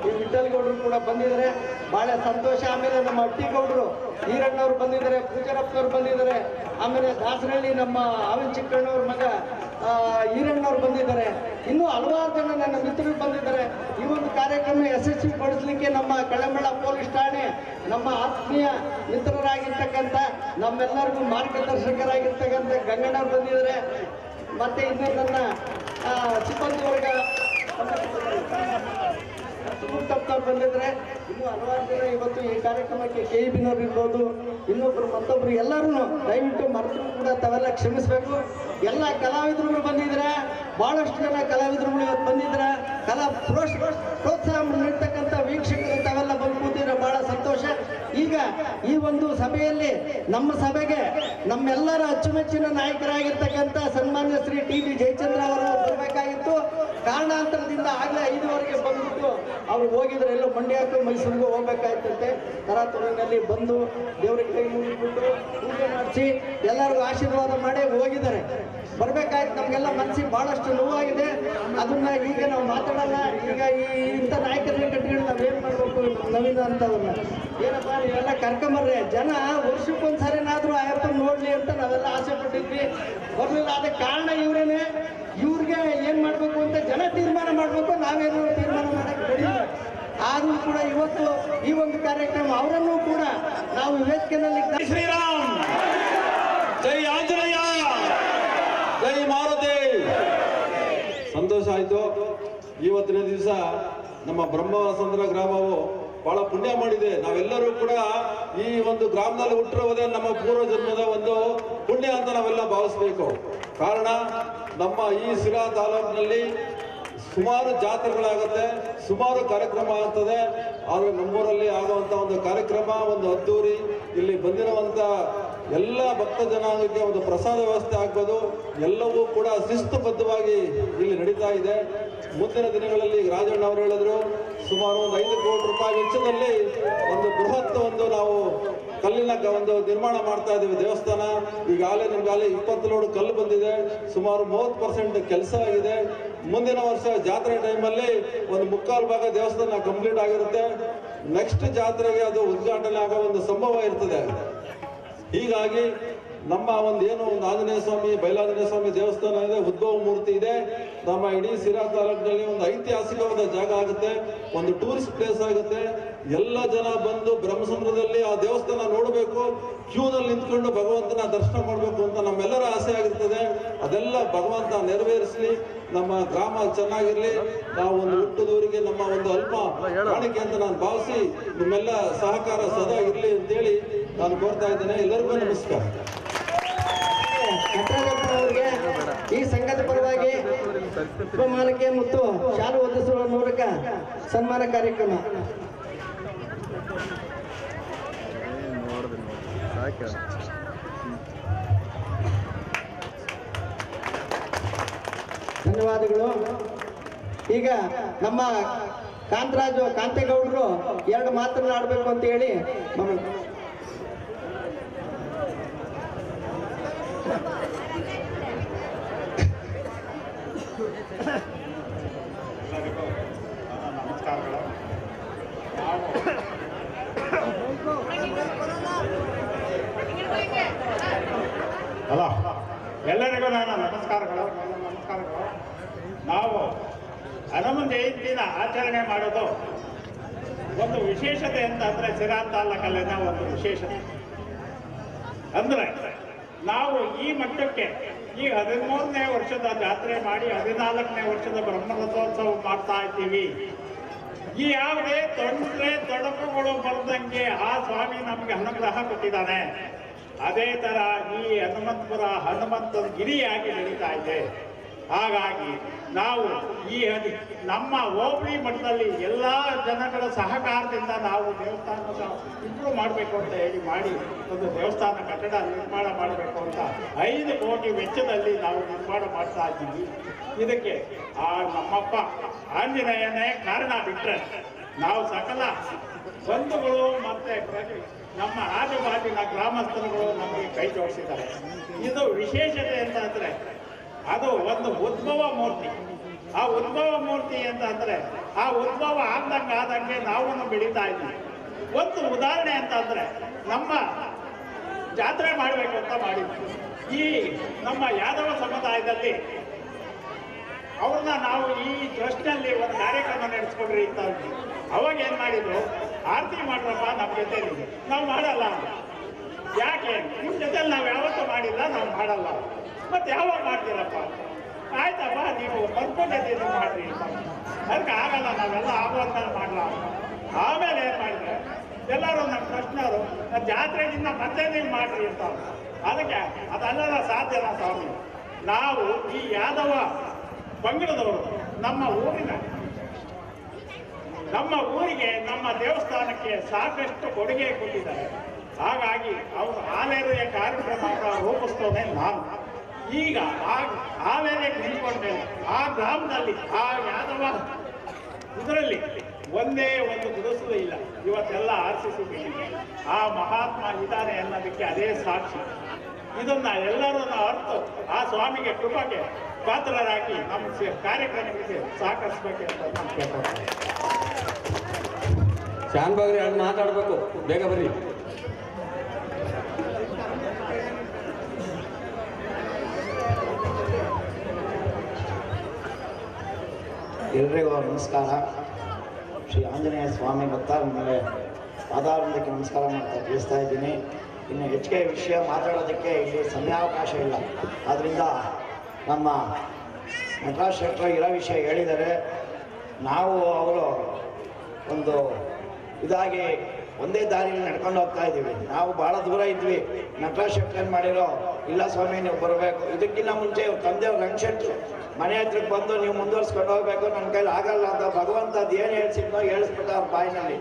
ಈ ವಿಠ್ಠಲಗೌಡರು ಕೂಡ ಬಂದಿದ್ದಾರೆ, ಭಾಳ ಸಂತೋಷ. ಆಮೇಲೆ ನಮ್ಮ ಅಟ್ಟಿಗೌಡರು ಈರಣ್ಣವ್ರು ಬಂದಿದ್ದಾರೆ, ಪೂಜಾರಪ್ಪನವ್ರು ಬಂದಿದ್ದಾರೆ. ಆಮೇಲೆ ದಾಸರಳ್ಳಿ ನಮ್ಮ ಆವಿನ ಚಿಕ್ಕಣ್ಣವ್ರ ಮಗ ಈರಣ್ಣವ್ರು ಬಂದಿದ್ದಾರೆ. ಇನ್ನೂ ಹಲವಾರು ಜನ ನನ್ನ ಮಿತ್ರರು ಬಂದಿದ್ದಾರೆ. ಈ ಒಂದು ಕಾರ್ಯಕ್ರಮ ಯಶಸ್ವಿಗೊಳಿಸಲಿಕ್ಕೆ ನಮ್ಮ ಕಳಂಬಳ ಪೊಲೀಸ್ ಠಾಣೆ ನಮ್ಮ ಆತ್ಮೀಯ ಮಿತ್ರರಾಗಿರ್ತಕ್ಕಂಥ ನಮ್ಮೆಲ್ಲರಿಗೂ ಮಾರ್ಗದರ್ಶಕರಾಗಿರ್ತಕ್ಕಂಥ ಗಂಗಣ್ಣವ್ರು ಬಂದಿದ್ದಾರೆ. ಮತ್ತೆ ಇನ್ನು ನನ್ನ ಸಿಬ್ಬಂದಿ ವರ್ಗ ತಪ್ಪವ್ರು ಬಂದಿದ್ದಾರೆ. ಇನ್ನೂ ಹಲವಾರು ಜನ ಇವತ್ತು ಈ ಕಾರ್ಯಕ್ರಮಕ್ಕೆ KEBನವ್ರು ಇರ್ಬೋದು, ಇನ್ನೊಬ್ರು ಮತ್ತೊಬ್ರು ಎಲ್ಲರೂ ದಯವಿಟ್ಟು ಮರೆತರು ಕೂಡ ತಾವೆಲ್ಲ ಕ್ಷಮಿಸಬೇಕು. ಎಲ್ಲ ಕಲಾವಿದರು ಬಂದಿದ್ದಾರೆ, ಭಾಳಷ್ಟು ಜನ ಕಲಾವಿದರುಗಳು ಇವತ್ತು ಬಂದಿದ್ದಾರೆ. ಪ್ರೋತ್ಸಾಹ ನೀಡ್ತಕ್ಕಂಥ ವೀಕ್ಷಕರು ತಾವೆಲ್ಲ ಬಂದು ಕೂತಿದ್ರೆ ಭಾಳ ಸಂತೋಷ. ಈಗ ಈ ಒಂದು ಸಭೆಯಲ್ಲಿ ನಮ್ಮ ಸಭೆಗೆ ನಮ್ಮೆಲ್ಲರ ಅಚ್ಚುಮೆಚ್ಚಿನ ನಾಯಕರಾಗಿರ್ತಕ್ಕಂಥ ಸನ್ಮಾನ್ಯ ಶ್ರೀ ಟಿ.ಬಿ. ಜಯಚಂದ್ರ ಅವರು ಬರಬೇಕಾಗಿತ್ತು. ಕಾರಣಾಂತರದಿಂದ ಆಗಲೇ 5:15 ಬಂದ್ಬಿಟ್ಟು ಅವ್ರು ಹೋಗಿದ್ರೆ ಎಲ್ಲೋ ಮಂಡ್ಯಕ್ಕೂ ಮೈಸೂರಿಗೂ ಹೋಗ್ಬೇಕಾಯ್ತಂತೆ. ತರಾತುರಿನಲ್ಲಿ ಬಂದು ದೇವರಿಗೆ ಕೈ ಮುಗಿದ್ಬಿಟ್ಟು ಪೂಜೆ ಮಾಡಿಸಿ ಎಲ್ಲರಿಗೂ ಆಶೀರ್ವಾದ ಮಾಡಿ ಹೋಗಿದ್ದಾರೆ. ಬರ್ಬೇಕಾಯ್ತು. ನಮಗೆಲ್ಲ ಮನಸ್ಸಿಗೆ ಬಹಳಷ್ಟು ನೋವಾಗಿದೆ. ಅದನ್ನ ಈಗ ನಾವು ಮಾತಾಡಲ್ಲ. ಈಗ ಇಂಥ ನಾಯಕರನ್ನ ಕಟ್ಕೊಂಡು ನಾವೇನು ಮಾಡಬೇಕು? ನವೀನ ಅಂತವ್ರನ್ನ ಏನಪ್ಪ ನೀವೆಲ್ಲ ಕರ್ಕೊಂಬರ್ರಿ. ಜನ ವರ್ಷಕ್ಕೊಂದ್ಸರಿನಾದ್ರೂ ಅಯ್ಯಪ್ಪನ ನೋಡ್ಲಿ ಅಂತ ನಾವೆಲ್ಲ ಆಸೆ ಪಟ್ಟಿದ್ವಿ. ಬರ್ಲಿಲ್ಲ. ಅದಕ್ಕೆ ಕಾರಣ ಇವರೇನೆ. ಇವ್ರಿಗೆ ಏನ್ ಮಾಡ್ಬೇಕು ಅಂತ ಜನ ತೀರ್ಮಾನ ಮಾಡ್ಬೇಕು. ನಾವೇನು ತೀರ್ಮಾನ ಮಾಡಕ್ಕೆ ಬರೀಲ್ಲ. ಆದ್ರೂ ಕೂಡ ಇವತ್ತು ಈ ಒಂದು ಕಾರ್ಯಕ್ರಮ ಅವರನ್ನು ಕೂಡ ನಾವು ವೇದಿಕೆಯಲ್ಲಿ ಶ್ರೀರಾಮ್, ಜೈ ಆಂಜನೇಯ, ಜೈ ಮಾರುತಿ. ಸಂತೋಷ ಆಯ್ತು. ಇವತ್ತಿನ ದಿವಸ ನಮ್ಮ ಬ್ರಹ್ಮಸಂದ್ರ ಗ್ರಾಮವು ಬಹಳ ಪುಣ್ಯ ಮಾಡಿದೆ. ನಾವೆಲ್ಲರೂ ಕೂಡ ಈ ಒಂದು ಗ್ರಾಮದಲ್ಲಿ ಹುಟ್ಟಿರುವುದೇ ನಮ್ಮ ಪೂರ್ವ ಜನ್ಮದ ಒಂದು ಪುಣ್ಯ ಅಂತ ನಾವೆಲ್ಲ ಭಾವಿಸ್ಬೇಕು. ಕಾರಣ ನಮ್ಮ ಈ ಸಿರಾ ತಾಲೂಕಿನಲ್ಲಿ ಸುಮಾರು ಜಾತ್ರೆಗಳಾಗುತ್ತೆ, ಸುಮಾರು ಕಾರ್ಯಕ್ರಮ ಆಗ್ತದೆ. ಆದರೆ ನಮ್ಮೂರಲ್ಲಿ ಆಗುವಂಥ ಒಂದು ಕಾರ್ಯಕ್ರಮ ಒಂದು ಅದ್ದೂರಿ. ಇಲ್ಲಿ ಬಂದಿರುವಂಥ ಎಲ್ಲ ಭಕ್ತ ಜನಾಂಗಕ್ಕೆ ಒಂದು ಪ್ರಸಾದ ವ್ಯವಸ್ಥೆ ಆಗ್ಬೋದು. ಎಲ್ಲವೂ ಕೂಡ ಶಿಸ್ತುಬದ್ಧವಾಗಿ ಇಲ್ಲಿ ನಡೀತಾ ಇದೆ. ಮುಂದಿನ ದಿನಗಳಲ್ಲಿ ರಾಜಣ್ಣ ಅವರು ಹೇಳಿದ್ರು, ಸುಮಾರು ಒಂದು 5 ಕೋಟಿ ರೂಪಾಯಿ ವೆಚ್ಚದಲ್ಲಿ ಒಂದು ಬೃಹತ್ ಒಂದು ನಾವು ಕಲ್ಲಿನ ಒಂದು ನಿರ್ಮಾಣ ಮಾಡ್ತಾ ಇದ್ದೀವಿ ದೇವಸ್ಥಾನ. ಈಗಾಗಲೇ ನಿಮ್ಗಾಗಲೇ 20 ಲೋಡ್ ಕಲ್ಲು ಬಂದಿದೆ. ಸುಮಾರು 30% ಕೆಲಸ ಆಗಿದೆ. ಮುಂದಿನ ವರ್ಷ ಜಾತ್ರೆ ಟೈಮಲ್ಲಿ ಒಂದು 3/4 ಭಾಗ ದೇವಸ್ಥಾನ ಕಂಪ್ಲೀಟ್ ಆಗಿರುತ್ತೆ. ನೆಕ್ಸ್ಟ್ ಜಾತ್ರೆಗೆ ಅದು ಉದ್ಘಾಟನೆ ಆಗೋ ಒಂದು ಸಂಭವ ಇರ್ತದೆ. ಹೀಗಾಗಿ ನಮ್ಮ ಒಂದು ಆಂಜನೇಯ ಸ್ವಾಮಿ, ಬಯಲಾಂಜನೇಯ ಸ್ವಾಮಿ ದೇವಸ್ಥಾನ ಇದೆ, ಉದ್ಭವ ಮೂರ್ತಿ ಇದೆ. ನಮ್ಮ ಇಡೀ ಸಿರಾ ತಾಲೂಕಿನಲ್ಲಿ ಒಂದು ಐತಿಹಾಸಿಕವಾದ ಜಾಗ ಆಗುತ್ತೆ, ಒಂದು ಟೂರಿಸ್ಟ್ ಪ್ಲೇಸ್ ಆಗುತ್ತೆ. ಎಲ್ಲ ಜನ ಬಂದು ಬ್ರಹ್ಮಸಂದ್ರದಲ್ಲಿ ಆ ದೇವಸ್ಥಾನ ನೋಡಬೇಕು, ಕ್ಯೂನಲ್ಲಿ ನಿಂತ್ಕೊಂಡು ಭಗವಂತನ ದರ್ಶನ ಮಾಡಬೇಕು ಅಂತ ನಮ್ಮೆಲ್ಲರ ಆಸೆ ಆಗಿರ್ತದೆ. ಅದೆಲ್ಲ ಭಗವಂತ ನೆರವೇರಿಸಲಿ, ನಮ್ಮ ಗ್ರಾಮ ಚೆನ್ನಾಗಿರ್ಲಿ. ನಾವು ಒಂದು ಹುಟ್ಟದೂರಿಗೆ ನಮ್ಮ ಒಂದು ಅಲ್ಪ ಕಾಣಿಕೆ ಅಂತ ನಾನು ಭಾವಿಸಿ ನಿಮ್ಮೆಲ್ಲ ಸಹಕಾರ ಸದಾ ಇರಲಿ ಅಂತೇಳಿ ನಾನು ಕೋರ್ತಾ ಇದ್ದೇನೆ. ಎಲ್ಲರಿಗೂ ನಮಸ್ಕಾರ. ಅವರಿಗೆ ಈ ಸಂಘದ ಪರವಾಗಿ ಉಪಮಾನಕ್ಕೆ ಮತ್ತು ಶಾಲು ಒದಿಸುವ ಮೂಲಕ ಸನ್ಮಾನ ಕಾರ್ಯಕ್ರಮ. ಧನ್ಯವಾದಗಳು. ಈಗ ನಮ್ಮ ಕಾಂತೇಗೌಡರು 2 ಮಾತನಾಡಬೇಕು ಅಂತ ಹೇಳಿ ನಮಸ್ಕಾರಗಳು. ಅಲ್ಲ, ಎಲ್ಲರಿಗೂ ನನ್ನ ನಮಸ್ಕಾರಗಳು. ನಾವು ಹನುಮನ್ ಜಯಂತಿನ ಆಚರಣೆ ಮಾಡೋದು ಒಂದು ವಿಶೇಷತೆ ಅಂತ ಅಂದರೆ ಸಿರಾ ತಾಲೂಕಲ್ಲಿನ ಒಂದು ವಿಶೇಷತೆ ಅಂದರೆ ನಾವು ಈ ಮಟ್ಟಕ್ಕೆ ಈ 13ನೇ ವರ್ಷದ ಜಾತ್ರೆ ಮಾಡಿ 14ನೇ ವರ್ಷದ ಬ್ರಹ್ಮರಥೋತ್ಸವ ಮಾಡ್ತಾ ಇದ್ದೀವಿ. ಈ ಯಾವುದೇ ತೊಡಕುಗಳು ಬರದಂಗೆ ಆ ಸ್ವಾಮಿ ನಮಗೆ ಅನುಗ್ರಹ ಕೊಟ್ಟಿದ್ದಾನೆ. ಅದೇ ತರ ಈ ಹನುಮಂತಪುರ ಹನುಮಂತನ ಗಿರಿಯಾಗಿ ನಡೀತಾ ಇದೆ. ಹಾಗಾಗಿ ನಾವು ಈ ನಮ್ಮ ಹೋಬಳಿ ಮಟ್ಟದಲ್ಲಿ ಎಲ್ಲ ಜನಗಳ ಸಹಕಾರದಿಂದ ನಾವು ದೇವಸ್ಥಾನದ ಇಂಪ್ರೂವ್ ಮಾಡಬೇಕು ಅಂತ ಹೇಳಿ ಮಾಡಿ ಒಂದು ದೇವಸ್ಥಾನ ಕಟ್ಟಡ ನಿರ್ಮಾಣ ಮಾಡಬೇಕು ಅಂತ 5 ಕೋಟಿ ವೆಚ್ಚದಲ್ಲಿ ನಾವು ನಿರ್ಮಾಣ ಮಾಡ್ತಾ ಇದ್ದೀವಿ. ಇದಕ್ಕೆ ನಮ್ಮಪ್ಪ ಆಂಜನೇಯನೇ ಕಾರಣ ಬಿಟ್ಟರೆ ನಾವು ಸಕಲ ಬಂಧುಗಳು ಮತ್ತೆ ನಮ್ಮ ಆಜುಬಾಜಿನ ಗ್ರಾಮಸ್ಥರುಗಳು ನಮಗೆ ಕೈ ಜೋಡಿಸಿದ್ದಾರೆ. ಇದು ವಿಶೇಷತೆ ಅಂತ ಅಂದರೆ ಅದು ಒಂದು ಉದ್ಭವ ಮೂರ್ತಿ. ಆ ಉದ್ಭವ ಮೂರ್ತಿ ಅಂತ ಅಂದರೆ ಆ ಉದ್ಭವ ಆದಂಗೆ ನಾವು ಬೆಳೀತಾ ಇದ್ದೀವಿ. ಒಂದು ಉದಾಹರಣೆ ಅಂತ ಅಂದರೆ ನಮ್ಮ ಜಾತ್ರೆ ಮಾಡಬೇಕು ಅಂತ ಮಾಡಿದ್ವಿ. ಈ ನಮ್ಮ ಯಾದವ ಸಮುದಾಯದಲ್ಲಿ ಅವ್ರನ್ನ ನಾವು ಈ ಟ್ರಸ್ಟ್ನಲ್ಲಿ ಒಂದು ಕಾರ್ಯಕ್ರಮ ನಡೆಸ್ಕೊಂಡ್ರಿ ಅಂತ ಅವಾಗ ಏನು ಮಾಡಿದ್ರು, ಆರತಿ ಮಾಡ್ರಪ್ಪ ನಮ್ಮ ಜೊತೆಲಿ. ನಾವು ಮಾಡಲ್ಲ. ಯಾಕೆ? ನಿಮ್ಮ ಜೊತೆಲಿ ನಾವು ಯಾವತ್ತೂ ಮಾಡಿಲ್ಲ, ನಾವು ಮಾಡಲ್ಲ. ಮತ್ತೆ ಯಾವಾಗ ಮಾಡ್ತೀರಪ್ಪ? ಆಯ್ತಪ್ಪ, ನೀವು ಬರ್ಕೊಂಡಿದ್ದೀರಿ ಮಾಡ್ರಿ ಅಂತ. ಅದಕ್ಕೆ ಆಗಲ್ಲ, ನಾವೆಲ್ಲ ಆಗೋದ್ಮೇಲೆ ಮಾಡಲ್ಲ. ಆಮೇಲೆ ಏನು ಮಾಡಿದ್ರೆ ಎಲ್ಲರೂ ನಮ್ಮ ಪ್ರಶ್ನವರು ಜಾತ್ರೆಗಿಂತ ಮತ್ತೆ ನೀವು ಮಾಡ್ರಿ ಅಂತ. ಅದಕ್ಕೆ ಅದೆಲ್ಲ ಸಾಧ್ಯನಾ ಸ್ವಾಮಿ? ನಾವು ಈ ಯಾದವ ಪಂಗಡದವರು ನಮ್ಮ ಊರಿಗೆ ನಮ್ಮ ದೇವಸ್ಥಾನಕ್ಕೆ ಸಾಕಷ್ಟು ಕೊಡುಗೆ ಕೊಟ್ಟಿದ್ದಾರೆ. ಹಾಗಾಗಿ ಅವರು ಹಾಲೇರಿಯ ಕಾರ್ಯಕ್ರಮ ರೂಪಿಸ್ತವನೇ ನಾನು. ಈಗ ಹಾಲೇರಿಯಕ್ಕೆ ನಿಂತ್ಕೊಂಡೇನೆ. ಆ ಗ್ರಾಮದಲ್ಲಿ ಆ ಯಾದವ ಇದರಲ್ಲಿ ಒಂದೇ ಒಂದು ಗುಡಿಸಲು ಇಲ್ಲ. ಇವತ್ತೆಲ್ಲ RCC ಆ ಮಹಾತ್ಮ ಇದ್ದಾನೆ ಅನ್ನೋದಕ್ಕೆ ಅದೇ ಸಾಕ್ಷಿ. ಇದನ್ನ ಎಲ್ಲರೂ ಅರ್ಥ ಆ ಸ್ವಾಮಿಗೆ ಕೃಪೆಗೆ ಪಾತ್ರರಾಗಿ ನಮ್ಮ ಕಾರ್ಯಕ್ರಮಕ್ಕೆ ಸಹಕರಿಸಬೇಕೆಂತ ನಾನು ಕೇಳ್ಕೊಳ್ತೇನೆ. ಶಾನ್ ಬಾಗ್ರಿ ಅಣ್ಣ ಮಾತಾಡ್ಬೇಕು, ಬೇಗ ಬರ್ರಿ. ಎಲ್ರಿಗೂ ನಮಸ್ಕಾರ. ಶ್ರೀ ಆಂಜನೇಯ ಸ್ವಾಮಿ ಭಕ್ತರ ಮೇಲೆ ಪಾದಾರಕ್ಕೆ ನಮಸ್ಕಾರ ಮಾಡ್ತಾ ತಿಳಿಸ್ತಾ ಇದ್ದೀನಿ. ಇನ್ನು ಹೆಚ್ಚಿಗೆ ವಿಷಯ ಮಾತಾಡೋದಕ್ಕೆ ಇಲ್ಲಿ ಸಮಯಾವಕಾಶ ಇಲ್ಲ. ಆದ್ದರಿಂದ ನಮ್ಮ ನಟರಾಜ್ ಶೆಟ್ಟರು ಇರೋ ವಿಷಯ ಹೇಳಿದ್ದಾರೆ. ನಾವು ಅವರು ಒಂದು ಇದಾಗಿ ಒಂದೇ ದಾರಿಯಲ್ಲಿ ನಡ್ಕೊಂಡು ಹೋಗ್ತಾ ಇದ್ದೀವಿ. ನಾವು ಭಾಳ ದೂರ ಇದ್ವಿ. ನಟರಾಜ್ ಶೆಟ್ಟರು ಏನು ಮಾಡಿರೋ, ಇಲ್ಲ ಸ್ವಾಮಿ ನೀವು ಬರಬೇಕು. ಇದಕ್ಕಿಂತ ಮುಂಚೆ ಇವ್ರ ತಂದೆಯವ್ರು ರಂಗಶೆಟ್ಟರು ಮನೆ ಹತ್ರಕ್ಕೆ ಬಂದು ನೀವು ಮುಂದುವರ್ಸ್ಕೊಂಡು ಹೋಗ್ಬೇಕು, ನನ್ನ ಕೈಲಿ ಆಗಲ್ಲ ಅಂತ ಭಗವಂತ ಅದು ಏನು ಹೇಳ್ಸಿದ್ನೋ ಹೇಳಿಸ್ಬಿಟ್ಟ ಅವ್ರ ಬಾಯಿನಲ್ಲಿ.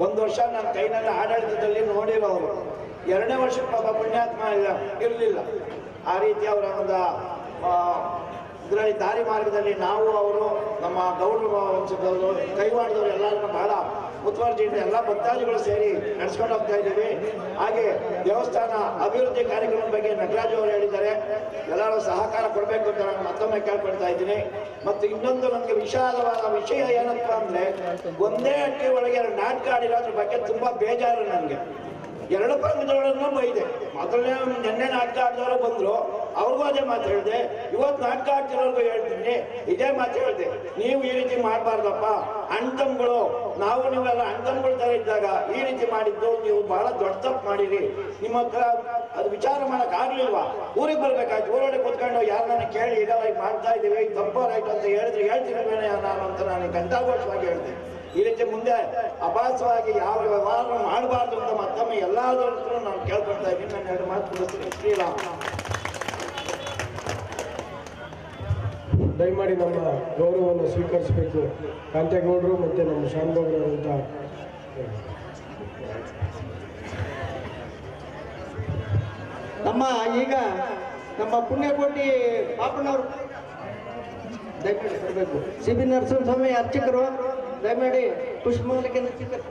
1 ವರ್ಷ ನನ್ನ ಕೈನಲ್ಲಿ ಆಡಳಿತದಲ್ಲಿ ನೋಡಿರೋರು. 2ನೇ ವರ್ಷಕ್ಕೆ ಪಾಪ ಪುಣ್ಯಾತ್ಮ ಇರಲಿಲ್ಲ. ಆ ರೀತಿ ಅವರ ಒಂದು ಇದರಲ್ಲಿ ದಾರಿ ಮಾರ್ಗದಲ್ಲಿ ನಾವು ಅವರು ನಮ್ಮ ಗೌಡ್ರ ವಂಶದವರು ಕೈವಾಡದವರು ಎಲ್ಲರನ್ನ ಬಹಳ ಮುತುವರ್ಜಿಯಿಂದ ಎಲ್ಲ ಭಕ್ತಾದಿಗಳು ಸೇರಿ ನಡೆಸ್ಕೊಂಡು ಹೋಗ್ತಾ ಇದ್ದೀವಿ. ಹಾಗೆ ದೇವಸ್ಥಾನ ಅಭಿವೃದ್ಧಿ ಕಾರ್ಯಕ್ರಮದ ಬಗ್ಗೆ ನಟರಾಜ್ ಅವರು ಹೇಳಿದ್ದಾರೆ. ಎಲ್ಲರೂ ಸಹಕಾರ ಕೊಡಬೇಕು ಅಂತ ನಾನು ಮತ್ತೊಮ್ಮೆ ಕೇಳ್ಕೊಳ್ತಾ ಇದ್ದೀನಿ. ಮತ್ತು ಇನ್ನೊಂದು ನನಗೆ ವಿಷಾದವಾದ ವಿಷಯ ಏನಪ್ಪ ಅಂದರೆ, ಒಂದೇ ಅಟ್ಟಿ ಒಳಗೆ 2 ನಾಟಕ ಆಡಿರೋದ್ರ ಬಗ್ಗೆ ತುಂಬ ಬೇಜಾರು ನನಗೆ. 2 ಪಂಗಡಗಳನ್ನು ಬೈದೆ. ಮೊದಲನೇ ನಿನ್ನೆ ನಾಟಕ ಆಡಿದವರು ಬಂದರು, ಅವ್ರಿಗೂ ಅದೇ ಮಾತು ಹೇಳಿದೆ. ಇವತ್ತು ನಾಟಕ ಆಡ್ತಿರೋರ್ಗೂ ಹೇಳ್ತೀನಿ, ಇದೇ ಮಾತು ಹೇಳಿದೆ. ನೀವು ಈ ರೀತಿ ಮಾಡಬಾರ್ದಪ್ಪ, ಅಣ್ತಮ್ಗಳು ನಾವು ನೀವೆಲ್ಲ ಅಣ್ತಮ್ಗಳ ಥರ ಇದ್ದಾಗ ಈ ರೀತಿ ಮಾಡಿದ್ದು ನೀವು ಬಹಳ ದೊಡ್ಡ ತಪ್ಪು ಮಾಡಿರಿ. ನಿಮ್ಮ ಹತ್ರ ಅದು ವಿಚಾರ ಮಾಡೋಕ್ಕಾಗಲಿಲ್ವಾ? ಊರಿಗೆ ಬರ್ಬೇಕಾಯ್ತು, ಊರೊಳಗೆ ಕೂತ್ಕೊಂಡು ಯಾರನ್ನ ಕೇಳಿ ಈಗ ಮಾಡ್ತಾ ಇದ್ದೀವಿ, ತಪ್ಪು ರೈಟ್ ಅಂತ ಹೇಳಿದ್ರೆ ಹೇಳ್ತೀನಿ ನಾನು ಅಂತ ನಾನು ಕಂಠಾಘೋಷವಾಗಿ ಹೇಳ್ತೀನಿ. ಈ ರೀತಿ ಮುಂದೆ ಅಭಾಸವಾಗಿ ಯಾವ ವ್ಯವಹಾರ ಮಾಡಬಾರ್ದು ಅಂತ ಮತ್ತೊಮ್ಮೆ ಎಲ್ಲಾದ್ರೂ ನಾನು ಕೇಳ್ಕೊಳ್ತಾ ಇದ್ದೀನಿ. ನಾನು 2 ಮಾತು ಮುಗಿಸ್ತೀನಿ. ಶ್ರೀರಾಮ್. ದಯಮಾಡಿ ನಮ್ಮ ಗೌರವವನ್ನು ಸ್ವೀಕರಿಸಬೇಕು. ಕಾಂತೇಗೌಡರು ಮತ್ತು ನಮ್ಮ ಶಾನ್ ಬಾಗ್ರವರು ಅಂತ ಈಗ ನಮ್ಮ ಪುಣ್ಯಕೋಟಿ ಪಾಪಣ್ಣವರು ದಯಮಾಡಿ ಬರಬೇಕು. CB ನರಸಿಂಹಸ್ವಾಮಿ ಅರ್ಚಕರು ದಯಮಾಡಿ ಪುಷ್ಪಮಾಲಿಕೆ ಅರ್ಚಕರು.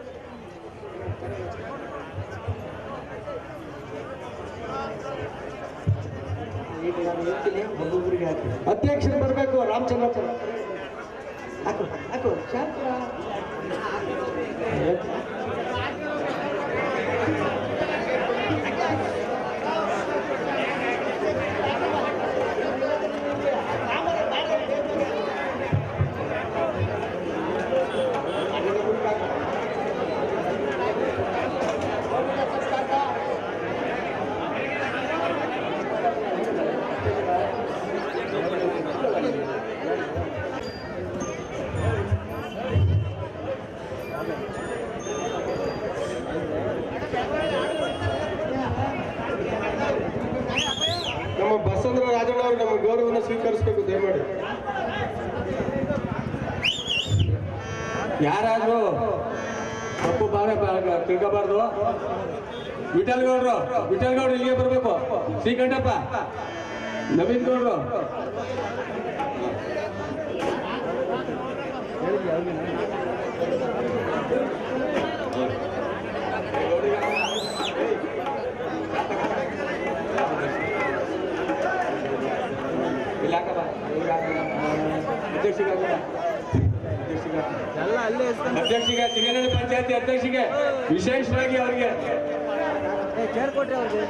ಈಗ ನಾನು ಹೇಳ್ತೀನಿ, ಒಬ್ಬೊಬ್ಬರಿಗೆ ಹಾಕಿ. ಅಧ್ಯಕ್ಷರು ಬರಬೇಕು. ರಾಮಚಂದ್ರ ಹಾಕು ಹಾಕು ಶಾಂತ. ನಮ್ಮ ಬಸಂದ್ರ ರಾಜಣ್ಣ ಅವರು ನಮ್ಮ ಗೌರವವನ್ನು ಸ್ವೀಕರಿಸಬೇಕು. ದಯಮಾಡಿ ಯಾರಾದ್ರೂ ತಪ್ಪು ಭಾವನೆ ತಿಳ್ಕೋಬಾರ್ದು. ವಿಠಲ್ ಗೌಡ್ರು ಇಲ್ಲಿಗೆ ಬರಬೇಕು. ಶ್ರೀಕಂಠಪ್ಪ, ನವೀನ್ ಗೌಡ್ರು, ಅಧ್ಯಕ್ಷಿಗೆ ತಿರುಗನಹಳ್ಳಿ ಪಂಚಾಯತಿ ಅಧ್ಯಕ್ಷಿಗೆ ವಿಶೇಷವಾಗಿ ಅವರಿಗೆ ಕೇಳ್ಕೊಟ್ರೆ ಅವ್ರಿಗೆ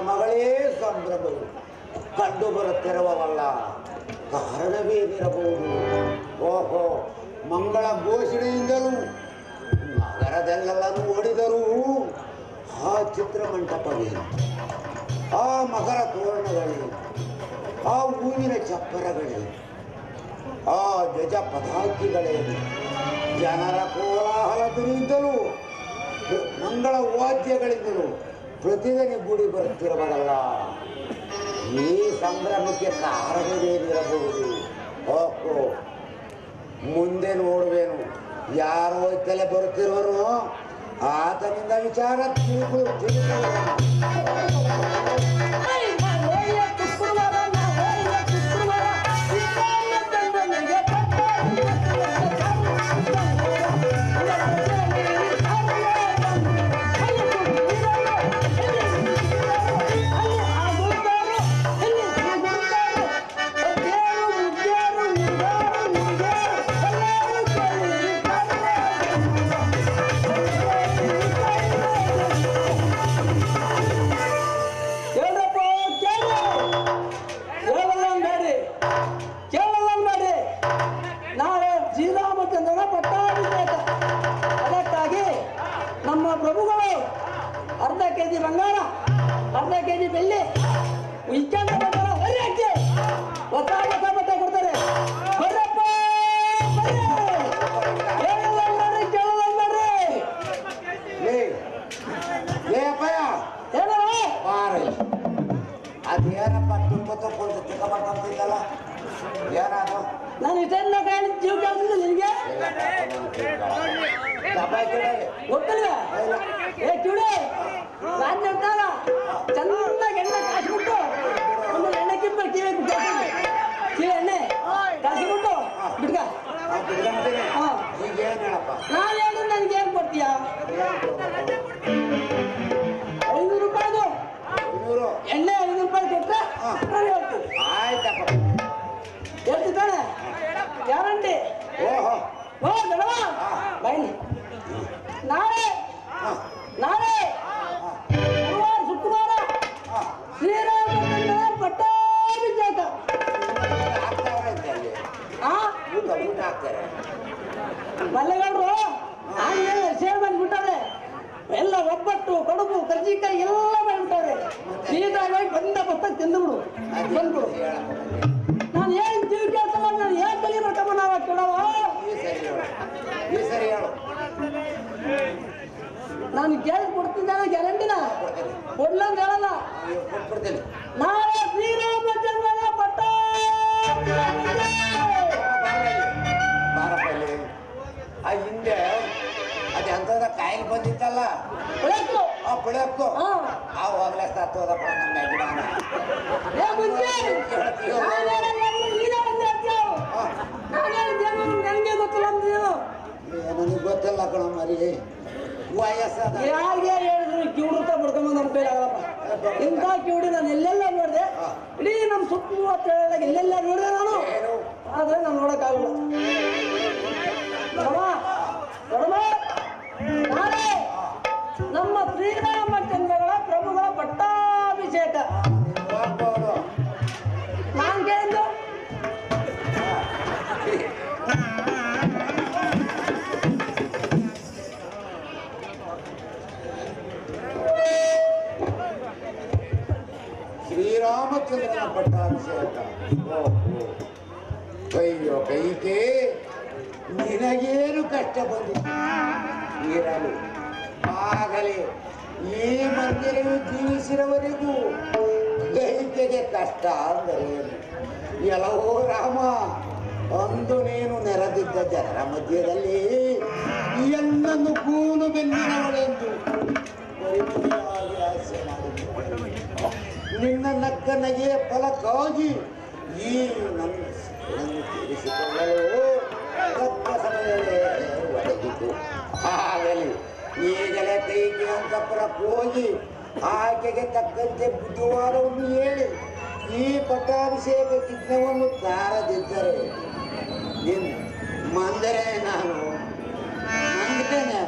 ಮಗಳೇ ಸಂಭ್ರಮವು ಕಂಡು ಬರುತ್ತಿರುವವಲ್ಲ, ಕಾರಣವೇನಿರಬಹುದು? ಓಹೋ, ಮಂಗಳ ಘೋಷಣೆಯಿಂದಲೂ ನಗರದಲ್ಲೆಲ್ಲ ನೋಡಿದರೂ ಆ ಚಿತ್ರಮಂಟಪವೇನು, ಆ ಮಕರ ತೋರಣಗಳೇನು, ಆ ಹೂವಿನ ಚಪ್ಪರಗಳೇನು, ಆ ಧ್ವಜ ಪತಾಕಿಗಳೇನು, ಜನರ ಕೋಲಾಹಲದಿಂದಲೂ ಮಂಗಳ ವಾದ್ಯಗಳಿಂದಲೂ ಪ್ರತಿದಿನ ಗುಡಿ ಬರುತ್ತಿರುವುದಲ್ಲ. ಈ ಸಂಭ್ರಮಕ್ಕೆ ಕಾರಣವೇನಿರಬಹುದು? ಓಹೋ, ಮುಂದೆ ನೋಡುವೇನು. ಯಾರೋ ತಲೆ ಬರುತ್ತಿರುವನು, ಆತನಿಂದ ವಿಚಾರ ಅರ್ಧ ಕೆಜಿ ಬಂಗಾರ, ಅರ್ಧ ಕೆಜಿ ಬೆಳ್ಳಿ, ಇಷ್ಟಂತ ಬಂಗಾರ ಹೊರ ಹಾಕಿ ಹೊಸ ಹೊಸ ಬಟ್ಟೆ ಕೊಡ್ತಾರೆ. ಬರ್ರಪ್ಪ, ಅದೇನಪ್ಪ ತುಂಬ ತಗೊಂಡು ಚಿಕ್ಕಬಂತಿದ್ದಲ್ಲ, ಏನಾದ್ರು ನಾನು ಇಷ್ಟೆಲ್ಲ ಕಾಯಿ ಜೀವ ಕೇಳ್ತಿದ್ದೆ ನಿನಗೆ ಗೊತ್ತಿಲ್ಲ. ಏ ಕಿಡಿ, ನಾನು ಹೇಳ್ತಾಗ ಚೆನ್ನಾಗಿ ಎಣ್ಣೆ ಕಾಸ್ಬಿಟ್ಟು ಒಂದು ಎಣ್ಣೆ ಕಿಂಬಲ್ ಕಿವಿ ಕಿವಿ ಎಣ್ಣೆ ಕಾಸ್ಬಿಟ್ಟು ಬಿಡ್ಕ. ನಾನು ಹೇಳಿದ್ರೆ ನನಗೆ ಏನು ಕೊಡ್ತೀಯ? 500 ರೂಪಾಯಿದು ಎಣ್ಣೆ 500 ರೂಪಾಯಿ ಕೊಟ್ಟರೆ ನಾನು ಹೇಳ್ತೀನಿ. ಆಯ್ತಪ್ಪ, ಹೇಳ್ತಿದ್ದಾನೆ ಗ್ಯಾರಂಟಿ. ಓ ದಡವ ಬೈಲಿ. ನಾಳೆ ಗುರುವಾರ ಶುಕ್ರವಾರ ಶ್ರೀರಾಮಚಂದ್ರ ಪಟ್ಟಾಭಿಷೇಕ. ಮಲ್ಲೆಗೌಡರು ಆಮೇಲೆ ಸೇರ್ ಬಂದ್ಬಿಟ್ಟಾರೆ. ಎಲ್ಲ ಒಬ್ಬಟ್ಟು, ಕಡುಬು, ಕರ್ಜಿಕಾಯಿ ಎಲ್ಲ ಮಾಡ್ಬಿಟ್ಟಾರೆ. ಸೀದಾಗಿ ಬಂದ ಬತ್ತ ತಿಂದುಬಿಡು ಬಂದ್ಬಿಡು. ನಾನು ಏನು ಜೀವ ಕೆಲಸ ಮಾಡಿ ನಾನು ಏನು ಕಲಿಬೇಕಮ್ಮ ನಾವು ಕೇಳವ? ನಾನು ಕೇಳಿ ಕೊಡ್ತಿದ್ದಾನೆ ಗ್ಯಾರಂಟಿನ ಕೊಡ್ಲ ಅಂತ ಹೇಳಲ್ಲ. ನಾಳೆ ಶ್ರೀರಾಮಚಂದ್ರನ ಹಿಂದೆ ಅದು ಎಂಥದ ಕಾಯಿಲೆ ಬಂದಿತ್ತಲ್ಲ, ಬೆಳಕು ಆವಾಗಲೇ ಸತ್ತೋದಪ್ಪ ನಮ್ಮ ಯಜಮಾನ. ನನಗೆ ಗೊತ್ತಿಲ್ಲ ಅಂತೀನು. ನನಗೆ ಗೊತ್ತಿಲ್ಲ ಕಣ ಮರಿ, ವಯಸ್ಸಾದ ಯಾರಿಗೆ ಹೇಳಿದ್ರು ಕಿವುಡುತ್ತ ಬಿಡ್ಕೊಂಬಂದು ನಮ್ಮ ಕೈಲಿ ಆಗಲ್ಲಪ್ಪ. ಇಂಥ ಕಿವುಡಿ ನಾನು ಎಲ್ಲೆಲ್ಲ ನೋಡಿದೆ, ಇಡೀ ನಮ್ಮ ಸುತ್ತಮುತ್ತ ಎಲ್ಲೆಲ್ಲ ನೋಡಿದೆ ನಾನು, ಆದರೆ ನಾನು ನೋಡೋಕ್ಕಾಗಲ್ಲ. ನಾಳೆ ನಮ್ಮ ಶ್ರೀರಾಮಚಂದ್ರಗಳ ಪ್ರಭುಗಳ ಪಟ್ಟಾಭಿಷೇಕ. ನಾನು ಕೇಳಿದ್ದು ಶ್ರೀರಾಮಚಂದ್ರನ ಪಟ್ಟಾಭಿಷೇಕ. ಅಯ್ಯೋ ಕೈಕೆ, ನಿನಗೇನು ಕಷ್ಟ ಬಂದಿತ್ತು ಇರಲು? ಆಗಲೇ ಈ ಮಂದಿರವು ಜೀವಿಸಿರುವವರೆಗೂ ಕೈಕೆಗೆ ಕಷ್ಟ ಅಂದರೇನು? ಎಲ್ಲವೋ ರಾಮ, ಅಂದು ನೀನು ನೆರೆದಿದ್ದ ಜನರ ಮಧ್ಯದಲ್ಲಿ ಎನ್ನನ್ನು ಕೂನು ಬೆನ್ನಿನವಳೆಂದು ಆಸೆ ಮಾಡಿದ್ದ ನಿನ್ನ ನಕ್ಕ ನಗೆಯ ಫಲಕ್ಕಾಗಿ ಈ ನನ್ನ ತೀರಿಸಿಕೊಳ್ಳಲು ತಕ್ಕ ಸಮಯವೇ ಒದಗಿತು. ಆಗಲಿ ಈಗಲೇ ಕೈಗೆ ಅಂತಪುರಕ್ಕೆ ಹೋಗಿ ಆಕೆಗೆ ತಕ್ಕಂತೆ ಬುದ್ಧಿವಾದವನ್ನು ಹೇಳಿ ಈ ಪಟ್ಟಾಭಿಷೇಕ ಚಿಹ್ನವನ್ನು ತಾರದಿದ್ದರೆ ಮಂದರೆ ನಾನು ಮಂದಿರೇನೆ.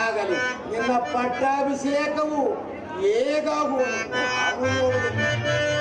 ಆಗಲಿ ನಿನ್ನ ಪಟ್ಟಾಭಿಷೇಕವು ಹೇಗಾಗುವುದು ನಾವು ನೋಡುವುದು.